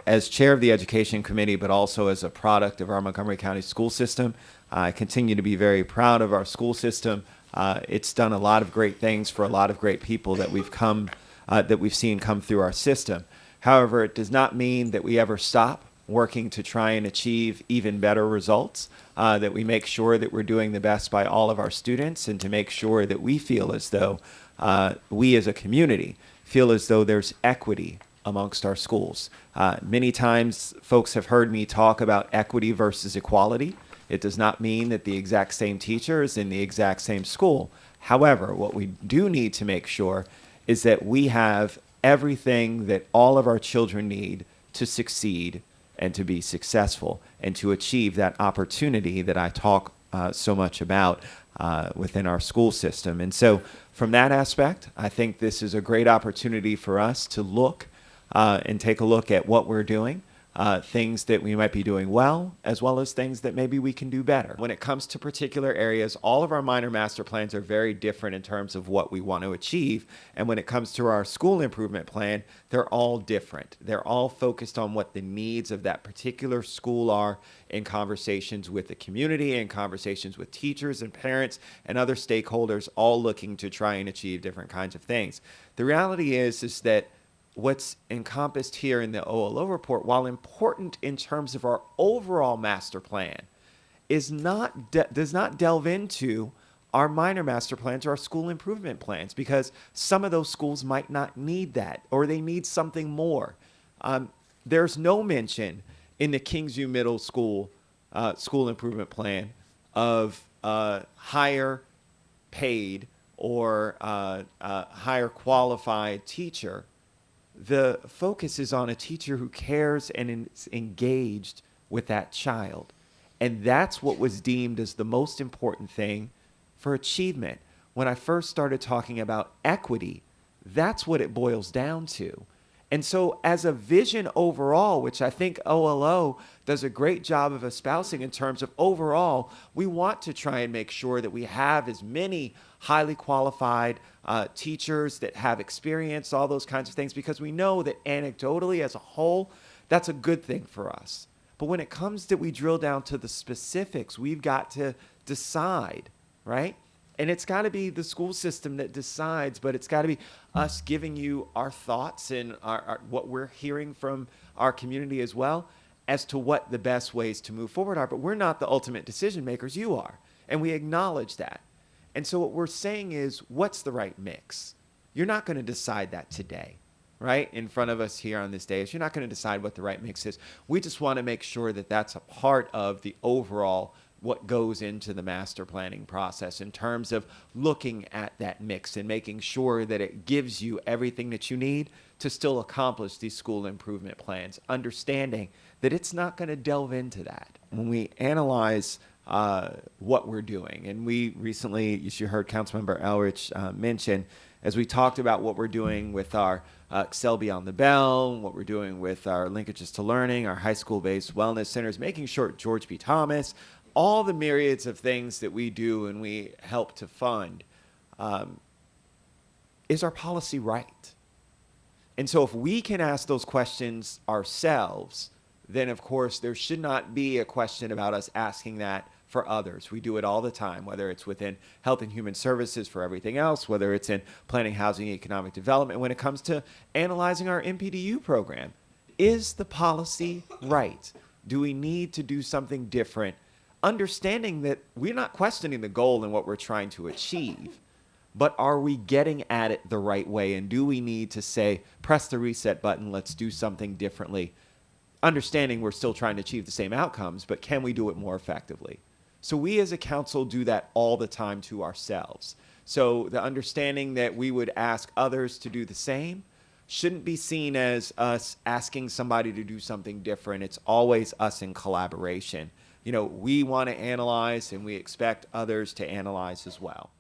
as chair of the education committee, but also as a product of our Montgomery County school system, I continue to be very proud of our school system. It's done a lot of great things for a lot of great people that we've seen come through our system. However, it does not mean that we ever stop working to try and achieve even better results, that we make sure that we're doing the best by all of our students, and to make sure that we feel as though we as a community feel as though there's equity amongst our schools. Many times folks have heard me talk about equity versus equality. It does not mean that the exact same teacher is in the exact same school. However, what we do need to make sure is that we have everything that all of our children need to succeed and to be successful and to achieve that opportunity that I talk so much about within our school system. And so from that aspect, I think this is a great opportunity for us to look and take a look at what we're doing, things that we might be doing well, as well as things that maybe we can do better. When it comes to particular areas, all of our minor master plans are very different in terms of what we want to achieve. And when it comes to our school improvement plan, they're all different. They're all focused on what the needs of that particular school are, in conversations with the community, in conversations with teachers and parents and other stakeholders, all looking to try and achieve different kinds of things. The reality is that what's encompassed here in the OLO report, while important in terms of our overall master plan, does not delve into our minor master plans or our school improvement plans, because some of those schools might not need that, or they need something more. There's no mention in the Kingsview Middle School school improvement plan of higher paid or higher qualified teacher. The focus is on a teacher who cares and is engaged with that child. And that's what was deemed as the most important thing for achievement. When I first started talking about equity, that's what it boils down to. And so as a vision overall, which I think OLO does a great job of espousing in terms of overall, we want to try and make sure that we have as many highly qualified teachers that have experience, all those kinds of things, because we know that anecdotally as a whole, that's a good thing for us. But when it comes to we drill down to the specifics, we've got to decide, right? And it's got to be the school system that decides, but it's got to be us giving you our thoughts and what we're hearing from our community as well as to what the best ways to move forward are. But we're not the ultimate decision makers, you are. And we acknowledge that. And so what we're saying is, what's the right mix? You're not going to decide that today, right? In front of us here on this dais, you're not going to decide what the right mix is. We just want to make sure that that's a part of the overall what goes into the master planning process in terms of looking at that mix and making sure that it gives you everything that you need to still accomplish these school improvement plans, understanding that it's not going to delve into that. When we analyze what we're doing, and we recently, you heard Councilmember Elrich mention, as we talked about what we're doing with our Excel Beyond the Bell, what we're doing with our linkages to learning, our high school-based wellness centers, making sure George B. Thomas, all the myriads of things that we do and we help to fund, is our policy right? And so if we can ask those questions ourselves, then of course there should not be a question about us asking that for others. We do it all the time, whether it's within Health and Human Services for everything else, whether it's in Planning, Housing, and Economic Development. When it comes to analyzing our MPDU program, is the policy right? Do we need to do something different? Understanding that we're not questioning the goal and what we're trying to achieve, but are we getting at it the right way? And do we need to say, press the reset button, let's do something differently? Understanding we're still trying to achieve the same outcomes, but can we do it more effectively? So we as a council do that all the time to ourselves. So the understanding that we would ask others to do the same shouldn't be seen as us asking somebody to do something different. It's always us in collaboration. You know, we want to analyze and we expect others to analyze as well.